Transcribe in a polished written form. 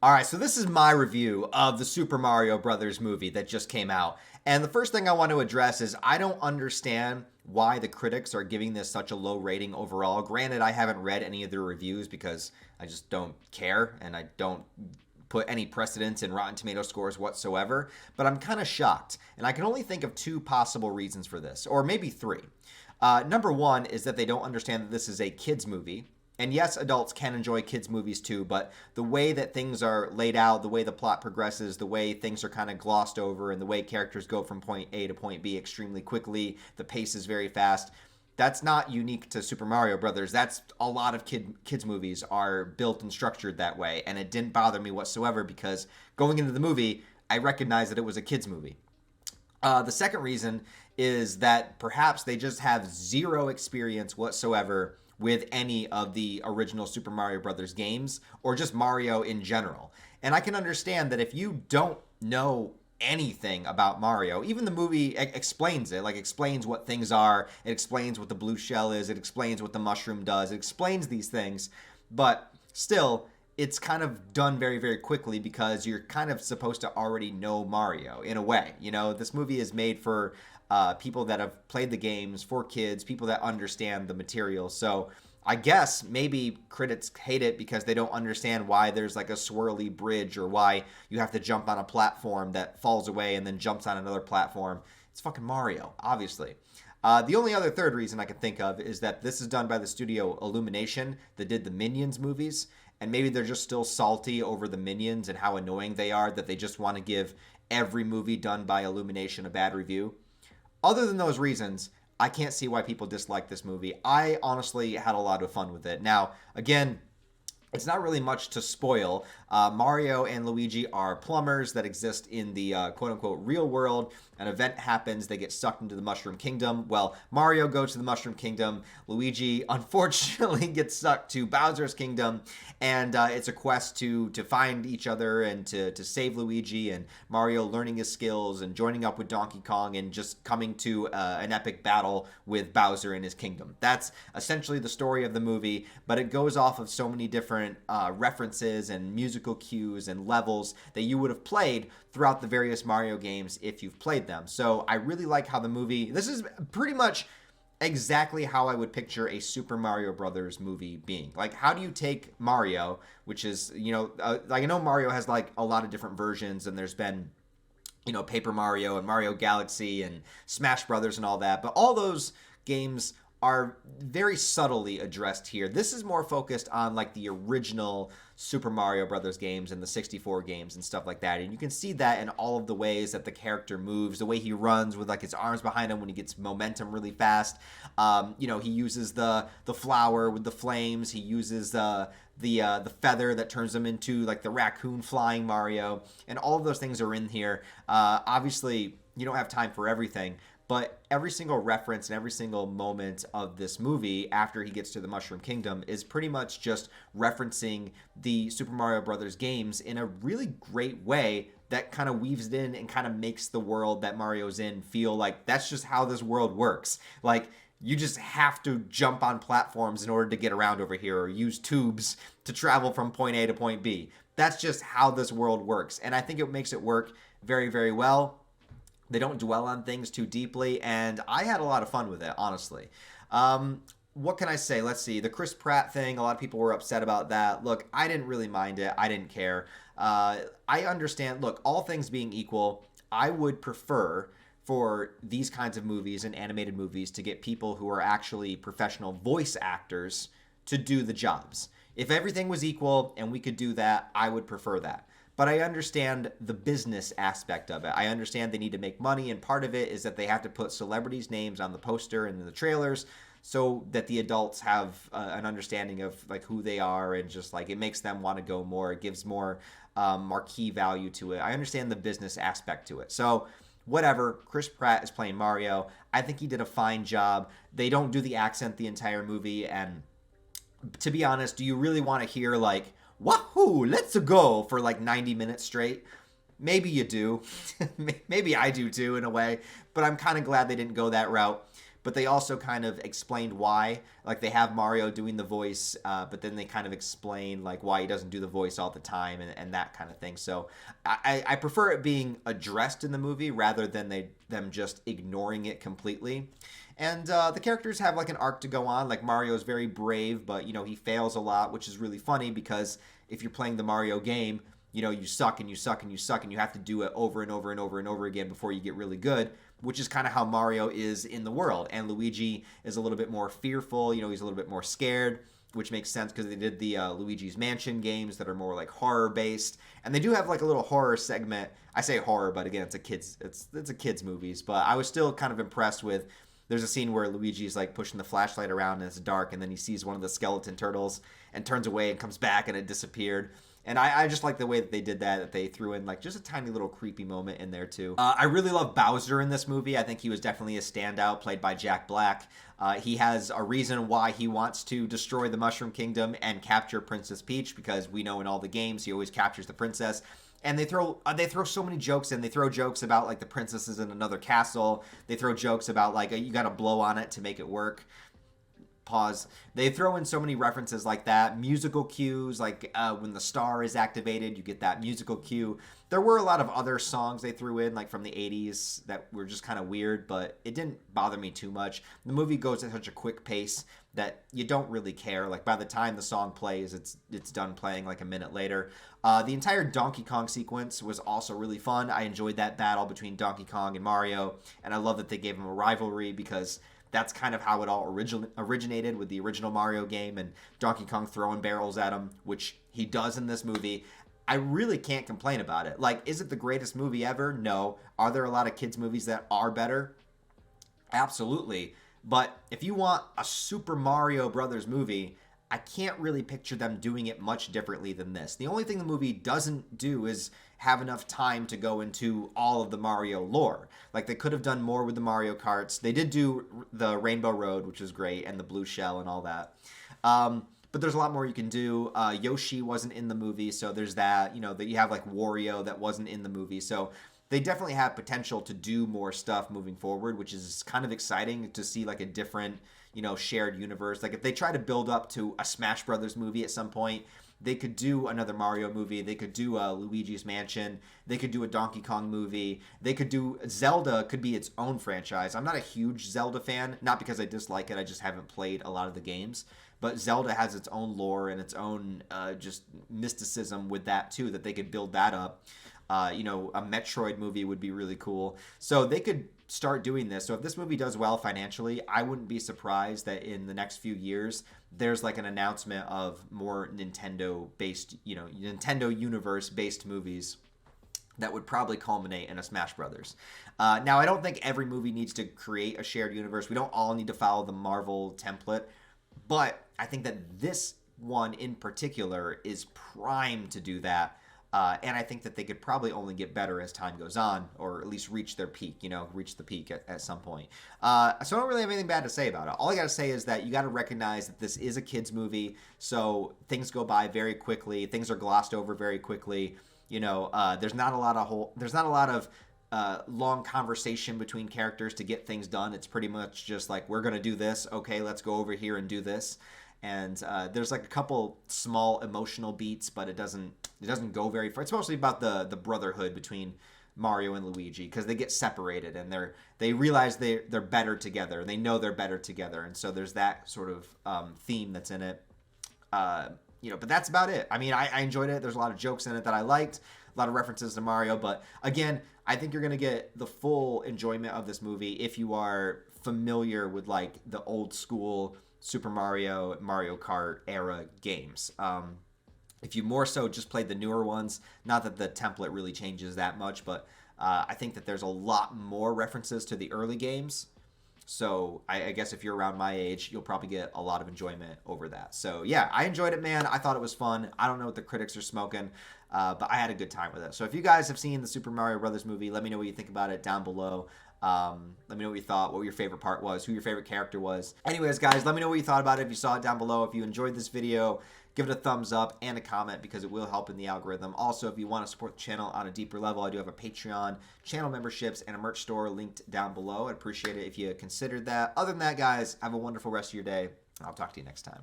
All right, so this is my review of the Super Mario Brothers movie that just came out. And the first thing I want to address is I don't understand why the critics are giving this such a low rating overall. Granted, I haven't read any of their reviews because I just don't care and I don't put any precedence in Rotten Tomato scores whatsoever, but I'm kind of shocked. And I can only think of two possible reasons for this, or maybe three. Number one is that they don't understand that this is a kids' movie. And yes, adults can enjoy kids' movies too, but the way that things are laid out, the way the plot progresses, the way things are kind of glossed over, and the way characters go from point A to point B extremely quickly, the pace is very fast. That's not unique to Super Mario Brothers. That's a lot of kids movies are built and structured that way, and it didn't bother me whatsoever because going into the movie, I recognized that it was a kids movie. The second reason is that perhaps they just have zero experience whatsoever with any of the original Super Mario Brothers games or just Mario in general. And I can understand that if you don't know anything about Mario, even the movie explains it, like explains what things are, it explains what the blue shell is, it explains what the mushroom does, it explains these things, but still it's kind of done very, very quickly because you're kind of supposed to already know Mario in a way. You know, this movie is made for people that have played the games, for kids, people that understand the material. So I guess maybe critics hate it because they don't understand why there's like a swirly bridge or why you have to jump on a platform that falls away and then jumps on another platform. It's fucking Mario, obviously. The only other third reason I can think of is that this is done by the studio Illumination that did the Minions movies, and maybe they're just still salty over the Minions and how annoying they are that they just want to give every movie done by Illumination a bad review. Other than those reasons, I can't see why people dislike this movie. I honestly had a lot of fun with it. Now, again, it's not really much to spoil. Mario and Luigi are plumbers that exist in the quote-unquote real world. An event happens. They get sucked into the Mushroom Kingdom. Well, Mario goes to the Mushroom Kingdom. Luigi, unfortunately, gets sucked to Bowser's Kingdom. And it's a quest to find each other and to save Luigi. And Mario learning his skills and joining up with Donkey Kong and just coming to an epic battle with Bowser in his kingdom. That's essentially the story of the movie. But it goes off of so many different references and musical cues and levels that you would have played throughout the various Mario games if you've played them. So I really like how the movie, this is pretty much exactly how I would picture a Super Mario Brothers movie being. Like, how do you take Mario, which is, like I know Mario has like a lot of different versions and there's been Paper Mario and Mario Galaxy and Smash Brothers and all that, but all those games are very subtly addressed here. This is more focused on like the original Super Mario Brothers games and the 64 games and stuff like that. And you can see that in all of the ways that the character moves, the way he runs with like his arms behind him when he gets momentum really fast. He uses the flower with the flames. He uses the feather that turns him into like the raccoon flying Mario. And all of those things are in here. Obviously, you don't have time for everything. But every single reference and every single moment of this movie after he gets to the Mushroom Kingdom is pretty much just referencing the Super Mario Brothers games in a really great way that kind of weaves it in and kind of makes the world that Mario's in feel like that's just how this world works. Like, you just have to jump on platforms in order to get around over here or use tubes to travel from point A to point B. That's just how this world works. And I think it makes it work very, very well. They don't dwell on things too deeply, and I had a lot of fun with it, honestly. What can I say? Let's see. The Chris Pratt thing, a lot of people were upset about that. Look, I didn't really mind it. I didn't care. I understand. Look, all things being equal, I would prefer for these kinds of movies and animated movies to get people who are actually professional voice actors to do the jobs. If everything was equal and we could do that, I would prefer that. But I understand the business aspect of it. I understand they need to make money, and part of it is that they have to put celebrities' names on the poster and in the trailers so that the adults have an understanding of like who they are, and just like it makes them want to go more. It gives more marquee value to it. I understand the business aspect to it. So whatever, Chris Pratt is playing Mario. I think he did a fine job. They don't do the accent the entire movie, and to be honest, do you really want to hear like wahoo, let's go for like 90 minutes straight? Maybe you do. Maybe I do too in a way, but I'm kind of glad they didn't go that route. but they also kind of explained why. Like they have Mario doing the voice, but then they kind of explain like why he doesn't do the voice all the time and that kind of thing. So I prefer it being addressed in the movie rather than them just ignoring it completely. And the characters have like an arc to go on. Like Mario is very brave, but he fails a lot, which is really funny because if you're playing the Mario game, you suck and you suck and you suck and you have to do it over and over and over and over again before you get really good, which is kind of how Mario is in the world. And Luigi is a little bit more fearful, he's a little bit more scared, which makes sense because they did the Luigi's Mansion games that are more like horror based, and they do have like a little horror segment. I say horror, but again, it's a kids movies. But I was still kind of impressed with. There's a scene where Luigi's like pushing the flashlight around and it's dark, and then he sees one of the skeleton turtles and turns away and comes back and it disappeared. And I just like the way that they did that they threw in like just a tiny little creepy moment in there too. I really love Bowser in this movie. I think he was definitely a standout, played by Jack Black. He has a reason why he wants to destroy the Mushroom Kingdom and capture Princess Peach, because we know in all the games he always captures the princess. And they throw so many jokes in. They throw jokes about like the princess is in another castle. They throw jokes about like you got to blow on it to make it work. Pause. They throw in so many references like that. Musical cues, like when the star is activated, you get that musical cue. There were a lot of other songs they threw in, like from the 80s, that were just kind of weird, but it didn't bother me too much. The movie goes at such a quick pace that you don't really care. Like by the time the song plays, it's done playing like a minute later. The entire Donkey Kong sequence was also really fun. I enjoyed that battle between Donkey Kong and Mario, and I love that they gave him a rivalry because that's kind of how it all originated with the original Mario game and Donkey Kong throwing barrels at him, which he does in this movie. I really can't complain about it. Like, is it the greatest movie ever? No. Are there a lot of kids' movies that are better? Absolutely. But if you want a Super Mario Brothers movie, I can't really picture them doing it much differently than this. The only thing the movie doesn't do is have enough time to go into all of the Mario lore. Like, they could have done more with the Mario Karts. They did do the Rainbow Road, which was great, and the Blue Shell and all that. But there's a lot more you can do. Yoshi wasn't in the movie, so there's that. That you have like Wario that wasn't in the movie. So they definitely have potential to do more stuff moving forward, which is kind of exciting to see like a different, shared universe. Like if they try to build up to a Smash Brothers movie at some point, they could do another Mario movie. They could do a Luigi's Mansion. They could do a Donkey Kong movie. They could do Zelda could be its own franchise. I'm not a huge Zelda fan, not because I dislike it. I just haven't played a lot of the games. But Zelda has its own lore and its own just mysticism with that too, that they could build that up. A Metroid movie would be really cool. So they could start doing this. So if this movie does well financially, I wouldn't be surprised that in the next few years, there's like an announcement of more Nintendo-based, Nintendo universe-based movies that would probably culminate in a Smash Brothers. Now, I don't think every movie needs to create a shared universe. We don't all need to follow the Marvel template. But I think that this one in particular is primed to do that. And I think that they could probably only get better as time goes on, or at least reach their peak, reach the peak at some point. So I don't really have anything bad to say about it. All I got to say is that you got to recognize that this is a kid's movie, so things go by very quickly. Things are glossed over very quickly. There's not a lot of long conversation between characters to get things done. It's pretty much just like, we're going to do this. Okay, let's go over here and do this. And there's like a couple small emotional beats, but it doesn't go very far. It's mostly about the brotherhood between Mario and Luigi, because they get separated and they realize they're better together, and they know they're better together. And so there's that sort of theme that's in it. But that's about it. I mean, I enjoyed it. There's a lot of jokes in it that I liked, a lot of references to Mario. But again, I think you're going to get the full enjoyment of this movie if you are familiar with like the old school Super Mario Kart era games. If you more so just played the newer ones, not that the template really changes that much, but I think that there's a lot more references to the early games. So I guess if you're around my age, you'll probably get a lot of enjoyment over that. So yeah, I enjoyed it, man. I thought it was fun. I don't know what the critics are smoking, but I had a good time with it. So if you guys have seen the Super Mario Brothers movie, let me know what you think about it down below. Let me know what you thought, what your favorite part was, who your favorite character was. Anyways, guys, let me know what you thought about it. If you saw it down below, if you enjoyed this video, give it a thumbs up and a comment because it will help in the algorithm. Also, if you want to support the channel on a deeper level, I do have a Patreon, channel memberships, and a merch store linked down below. I'd appreciate it if you considered that. Other than that, guys, have a wonderful rest of your day. I'll talk to you next time.